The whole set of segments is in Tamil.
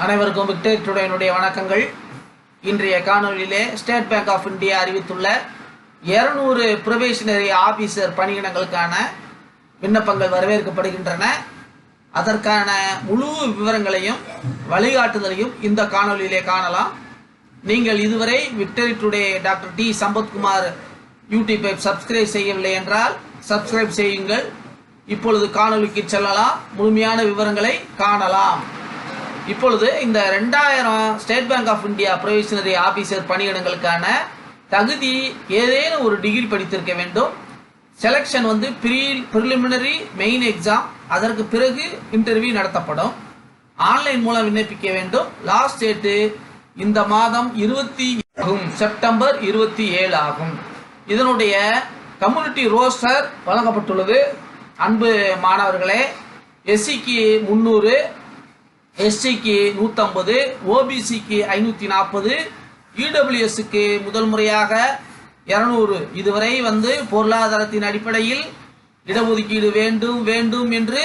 அனைவருக்கும் விக்டரி டுடேனுடைய வணக்கங்கள். இன்றைய காணொலியிலே ஸ்டேட் பேங்க் ஆஃப் இந்தியா அறிவித்துள்ள 200 ப்ரொபேஷனரி ஆபீசர் பணியிடங்களுக்கான விண்ணப்பங்கள் வரவேற்கப்படுகின்றன. அதற்கான முழு விவரங்களையும் வழிகாட்டுதலையும் இந்த காணொலியிலே காணலாம். நீங்கள் இதுவரை victory today doctor D Sampathkumar யூடியூப்பை சப்ஸ்கிரைப் செய்யவில்லை என்றால் சப்ஸ்கிரைப் செய்யுங்கள். இப்பொழுது காணொலிக்கு செல்லலாம். முழுமையான விவரங்களை காணலாம். இப்பொழுது இந்த 2000 state bank of India probationary officer பணியிடங்களுக்கான தகுதி ஏதேனும் ஒரு டிகிரி படித்திருக்க வேண்டும். செலெக்ஷன் வந்து ப்ரிலிமினரி மெயின் எக்ஸாம், அதற்கு பிறகு இன்டர்வியூ நடத்தப்படும். ஆன்லைன் மூலம் விண்ணப்பிக்க வேண்டும். லாஸ்ட் டேட்டு இந்த மாதம் 20 ஆகும், செப்டம்பர் 27 ஆகும். இதனுடைய கம்யூனிட்டி ரோஸ்டர் வழங்கப்பட்டுள்ளது. அன்பு மாணவர்களே, எஸ்சிக்கு 300, எஸ்சிக்கு 150, ஓபிசிக்கு 540, இடபிள்யூஎஸ்க்கு முதல் முறையாக 200. இதுவரை வந்து பொருளாதாரத்தின் அடிப்படையில் இடஒதுக்கீடு வேண்டும் வேண்டும் என்று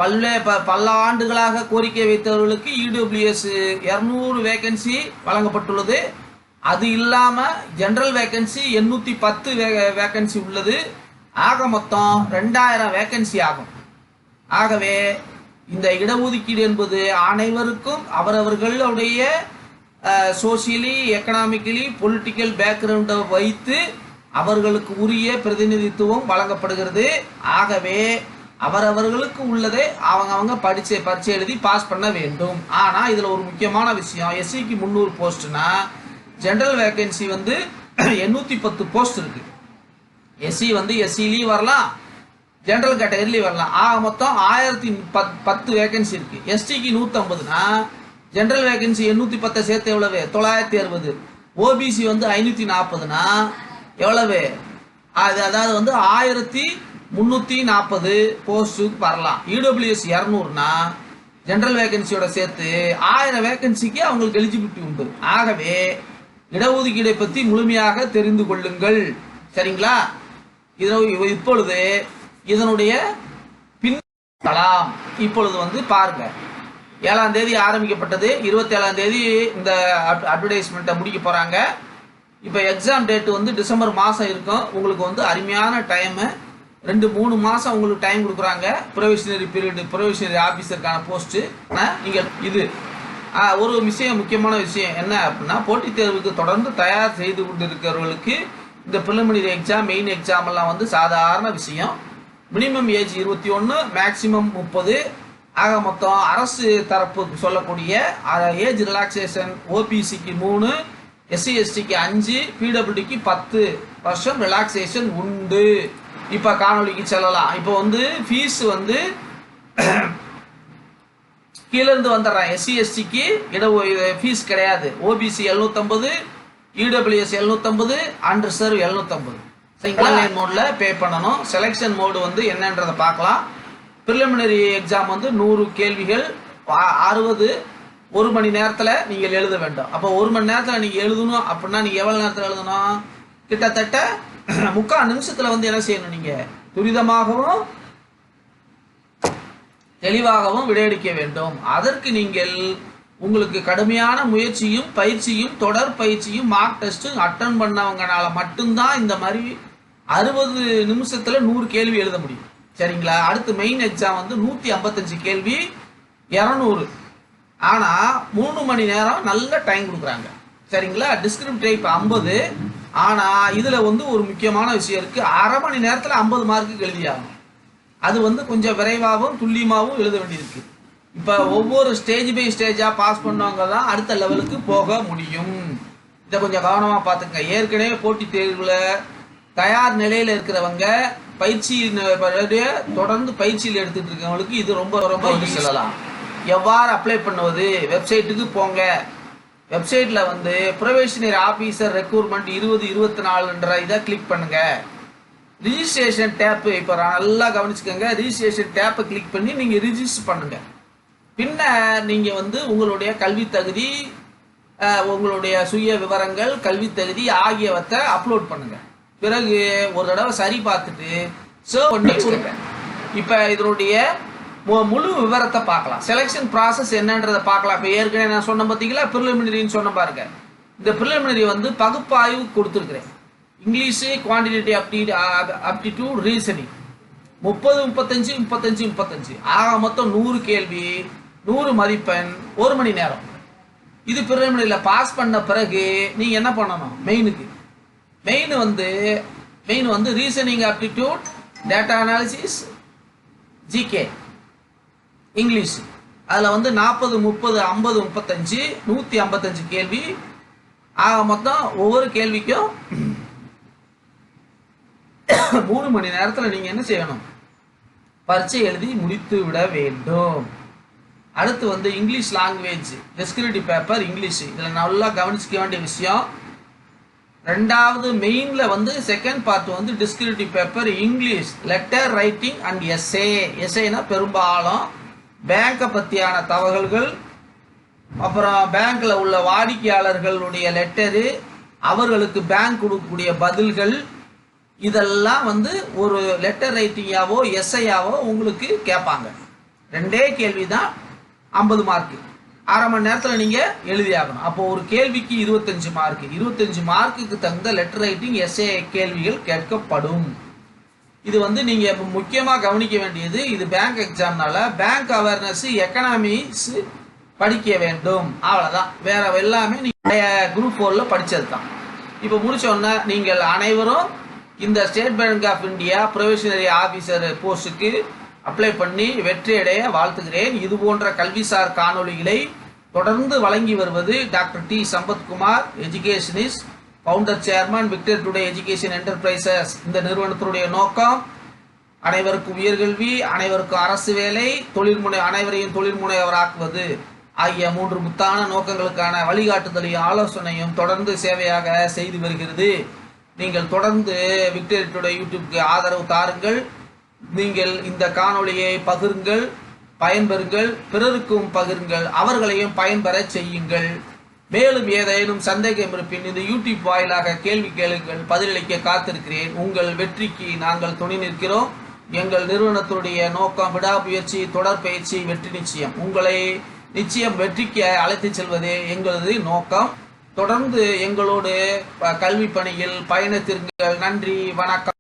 பல ஆண்டுகளாக கோரிக்கை வைத்தவர்களுக்கு இடபிள்யூஎஸ் 200 வேகன்சி வழங்கப்பட்டுள்ளது. அது இல்லாமல் ஜெனரல் வேகன்சி 810 வேகன்சி உள்ளது. ஆக மொத்தம் 2000 வேகன்சி ஆகும். ஆகவே இந்த இடஒதுக்கீடு என்பது அனைவருக்கும் அவரவர்களுடைய சோசியலி, எக்கனாமிக்கலி, பொலிட்டிக்கல் பேக்ரவுண்டை வைத்து அவர்களுக்கு உரிய பிரதிநிதித்துவம் வழங்கப்படுகிறது. ஆகவே அவரவர்களுக்கு உள்ளதை அவங்க பரீட்சை எழுதி பாஸ் பண்ண வேண்டும். ஆனால் இதில் ஒரு முக்கியமான விஷயம், எஸ்சிக்கு 300 போஸ்ட்னா ஜெனரல் வேகன்சி வந்து 810 போஸ்ட் இருக்கு. எஸ்சி வந்து எஸ்சிலையும் வரலாம், ஜெனரல் கேட்டகரிலையும் வரலாம். ஆக மொத்தம் 1010 வேகன்சி இருக்கு. எஸ்டிக்கு 150னா ஜெனரல் வேகன்சி 810 சேர்த்து எவ்வளவு? 960. ஓபிசி வந்து 540னா எவ்வளவு? அதாவது வந்து 1340 போஸ்ட்டுக்கு வரலாம். இடபிள்யூஎஸ் 200னா ஜெனரல் வேகன்சியோட சேர்த்து 1000 வேகன்சிக்கு அவங்களுக்கு எலிஜிபிலிட்டி உண்டு. ஆகவே இடஒதுக்கீடை பற்றி முழுமையாக தெரிந்து கொள்ளுங்கள். சரிங்களா? இப்பொழுது இதனுடைய பின்லாம் இப்பொழுது வந்து பாருங்க. 7ஆம் தேதி ஆரம்பிக்கப்பட்டது. 27ஆம் தேதி இந்த அட்வர்டைஸ்மெண்ட்டை முடிக்க போறாங்க. இப்போ எக்ஸாம் டேட் வந்து டிசம்பர் மாதம் இருக்கும். உங்களுக்கு வந்து அருமையான டைமு, 2-3 மாதம் உங்களுக்கு டைம் கொடுக்குறாங்க. ப்ரொபேஷனரி பீரியடு, ப்ரொபேஷனரி ஆஃபீஸருக்கான போஸ்ட்டு. நீங்கள் இது ஒரு விஷயம், முக்கியமான விஷயம் என்ன அப்படின்னா, போட்டித் தேர்வுக்கு தொடர்ந்து தயார் செய்து கொண்டு இருக்கிறவர்களுக்கு இந்த ப்ரிலிமினரி எக்ஸாம், மெயின் எக்ஸாம் எல்லாம் வந்து சாதாரண விஷயம். Minimum age 21, maximum 30. ஆக மொத்தம் அரசு தரப்பு சொல்லக்கூடிய ஏஜ் ரிலாக்ஸேஷன் ஓபிசிக்கு 3, எஸ்சி எஸ்டிக்கு 5, பிடபிள்யூடிக்கு 10 வருஷம் ரிலாக்ஸேஷன் உண்டு. இப்போ காணொலிக்கு செல்லலாம். இப்போ வந்து ஃபீஸ் வந்து கீழேருந்து வந்துடுறேன். எஸ்சி எஸ்டிக்கு ஃபீஸ் கிடையாது. OBC 750, EWS 750, unreserved 750. ஆன்லைன் மோடில் பே பண்ணணும். செலெக்ஷன் மோடு வந்து என்னன்றதை பார்க்கலாம். ப்ரிலிமினரி எக்ஸாம் வந்து 100 கேள்விகள், 60 1 மணி நேரத்தில் நீங்கள் எழுத வேண்டும். அப்போ 1 மணி நேரத்தில் நீங்கள் எழுதணும் அப்படின்னா நீங்கள் எவ்வளோ நேரத்தில் எழுதணும்? கிட்டத்தட்ட 3/4 நிமிஷத்தில் வந்து என்ன செய்யணும்? நீங்கள் துரிதமாகவும் தெளிவாகவும் விடையளிக்க வேண்டும். அதற்கு நீங்கள் உங்களுக்கு கடுமையான முயற்சியும் பயிற்சியும் தொடர் பயிற்சியும் மார்க் டெஸ்ட்டும் அட்டன் பண்ணவங்கனால மட்டும்தான் இந்த மாதிரி 60 நிமிஷத்தில் 100 கேள்வி எழுத முடியும். சரிங்களா? அடுத்து மெயின் எக்ஸாம் வந்து 155 கேள்வி, 200. ஆனால் 3 மணி நேரம் நல்ல டைம் கொடுக்குறாங்க. சரிங்களா? Descriptive type 50. ஆனால் இதில் வந்து ஒரு முக்கியமான விஷயம் இருக்குது. அரை மணி நேரத்தில் 50 மார்க்குக்கு எழுதியாகும். அது வந்து கொஞ்சம் விரைவாகவும் துல்லியமாகவும் எழுத வேண்டியிருக்கு. இப்போ ஒவ்வொரு ஸ்டேஜ் பை ஸ்டேஜாக பாஸ் பண்ணவங்க தான் அடுத்த லெவலுக்கு போக முடியும். இதை கொஞ்சம் கவனமாக பார்த்துங்க. ஏற்கனவே போட்டித் தேர்வில் தயார் நிலையில் இருக்கிறவங்க, பயிற்சி தொடர்ந்து பயிற்சியில் எடுத்துகிட்டு இருக்கவங்களுக்கு இது ரொம்ப ரொம்ப வந்து சொல்லலாம். எவ்வாறு அப்ளை பண்ணுவது? வெப்சைட்டுக்கு போங்க. வெப்சைட்டில் வந்து ப்ரொபேஷனரி ஆஃபீஸர் ரெக்ரூட்மெண்ட் 2024ன்ற இதை கிளிக் பண்ணுங்க. ரிஜிஸ்ட்ரேஷன் டேப்பு இப்போ நல்லா கவனிச்சுக்கோங்க. ரிஜிஸ்ட்ரேஷன் டேப்பை கிளிக் பண்ணி நீங்கள் ரிஜிஸ்டர் பண்ணுங்க. பின்ன நீங்கள் வந்து உங்களுடைய கல்வி தகுதி, உங்களுடைய சுய விவரங்கள், கல்வி தகுதி ஆகியவற்றை அப்லோட் பண்ணுங்க. பிறகு ஒரு தடவை சரி பார்த்துட்டு சேவ் பண்ணி கொடுங்க. இப்போ இதனுடைய முழு விவரத்தை பார்க்கலாம். செலெக்ஷன் ப்ராசஸ் என்னன்றதை பார்க்கலாம். இப்போ ஏற்கனவே நான் சொன்ன பார்த்தீங்களா, ப்ரிலிமினரின்னு சொன்ன பாருங்க. இந்த ப்ரிலிமினரி வந்து பகுப்பாய்வு கொடுத்துருக்குறேன். இங்கிலீஷு, குவான்டிடேட்டிவ் அப்டிடியூட், ரீசனிங் 30, 35, 35, 35 ஆக மொத்தம் 100 கேள்வி, 100 மதிப்பெண், 1 மணி நேரம். இது ப்ரிலிமினரியில் பாஸ் பண்ண பிறகு நீங்கள் என்ன பண்ணணும்? மெயின் வந்து reasoning aptitude, data analysis, GK, English. அதில் வந்து 40, 30, 50, 35, 155 கேள்வி. ஆக மொத்தம் ஒவ்வொரு கேள்விக்கும் 3 மணி நேரத்தில் நீங்கள் என்ன செய்யணும்? பரீட்சை எழுதி முடித்து விட வேண்டும். அடுத்து வந்து English language descriptive paper English. இதில் நல்லா கவனிச்சிக்க வேண்டிய விஷயம், ரெண்டாவது மெயினில் வந்து செகண்ட் பார்ட் வந்து descriptive paper English, letter writing and essay. எஸ்ஏனா பெரும்பாலும் பேங்கை பற்றியான தகவல்கள், அப்புறம் பேங்க்கில் உள்ள வாடிக்கையாளர்களுடைய லெட்டரு, அவர்களுக்கு பேங்க் கொடுக்கக்கூடிய பதில்கள், இதெல்லாம் வந்து ஒரு லெட்டர் ரைட்டிங்காவோ எஸ்ஐயாவோ உங்களுக்கு கேட்பாங்க. 2 கேள்வி தான், 50 மார்க்கு. அரை மணி நேரத்தில் நீங்கள் எழுதியாகணும். அப்போது ஒரு கேள்விக்கு 25 மார்க்கு. 25 மார்க்குக்கு தகுந்த லெட்டர் ரைட்டிங் எஸ்ஏ கேள்விகள் கேட்கப்படும். இது வந்து நீங்கள் முக்கியமாக கவனிக்க வேண்டியது, இது பேங்க் எக்ஸாம்னால பேங்க் அவேர்னஸ், எக்கனாமிக்ஸ் படிக்க வேண்டும். அவ்வளோதான். வேற எல்லாமே நீங்கள் குரூப் 4ல் படித்தது தான். இப்போ முடிச்சோன்னா நீங்கள் அனைவரும் இந்த State bank of India provisionary officer போஸ்ட்டுக்கு அப்ளை பண்ணி வெற்றியடைய வாழ்த்துகிறேன். இது போன்ற கல்விசார் காணொளிகளை தொடர்ந்து வழங்கி வருவது doctor D Sampathkumar, educationist, founder, chairman, Victor today education enterprises. இந்த நிறுவனத்தினுடைய நோக்கம் அனைவருக்கும் உயர்கல்வி, அனைவருக்கும் அரசு வேலை, அனைவரையும் தொழில் முனைவராக்குவது ஆகிய 3 முத்தான நோக்கங்களுக்கான வழிகாட்டுதலையும் ஆலோசனையும் தொடர்ந்து சேவையாக செய்து வருகிறது. நீங்கள் தொடர்ந்து விக்டர் டுடே யூடியூப்க்கு ஆதரவு தாருங்கள். நீங்கள் இந்த காணொளியை பகிருங்கள், பயன்பெறுங்கள், பிறருக்கும் பகிருங்கள், அவர்களையும் பயன்பெற செய்யுங்கள். மேலும் ஏதேனும் சந்தேகம் இருப்பின் இந்த யூடியூப் வாயிலாக கேள்வி கேளுங்கள், பதிலளிக்க காத்திருக்கிறேன். உங்கள் வெற்றிக்கு நாங்கள் துணை நிற்கிறோம். எங்கள் நிறுவனத்துடைய நோக்கம் விடாமுயற்சி, தொடர் பயிற்சி, வெற்றி நிச்சயம். உங்களை நிச்சயம் வெற்றிக்கு அழைத்து செல்வதே எங்களது நோக்கம். தொடர்ந்து எங்களோடு கல்வி பணியில் பயணித்திருங்கள். நன்றி, வணக்கம்.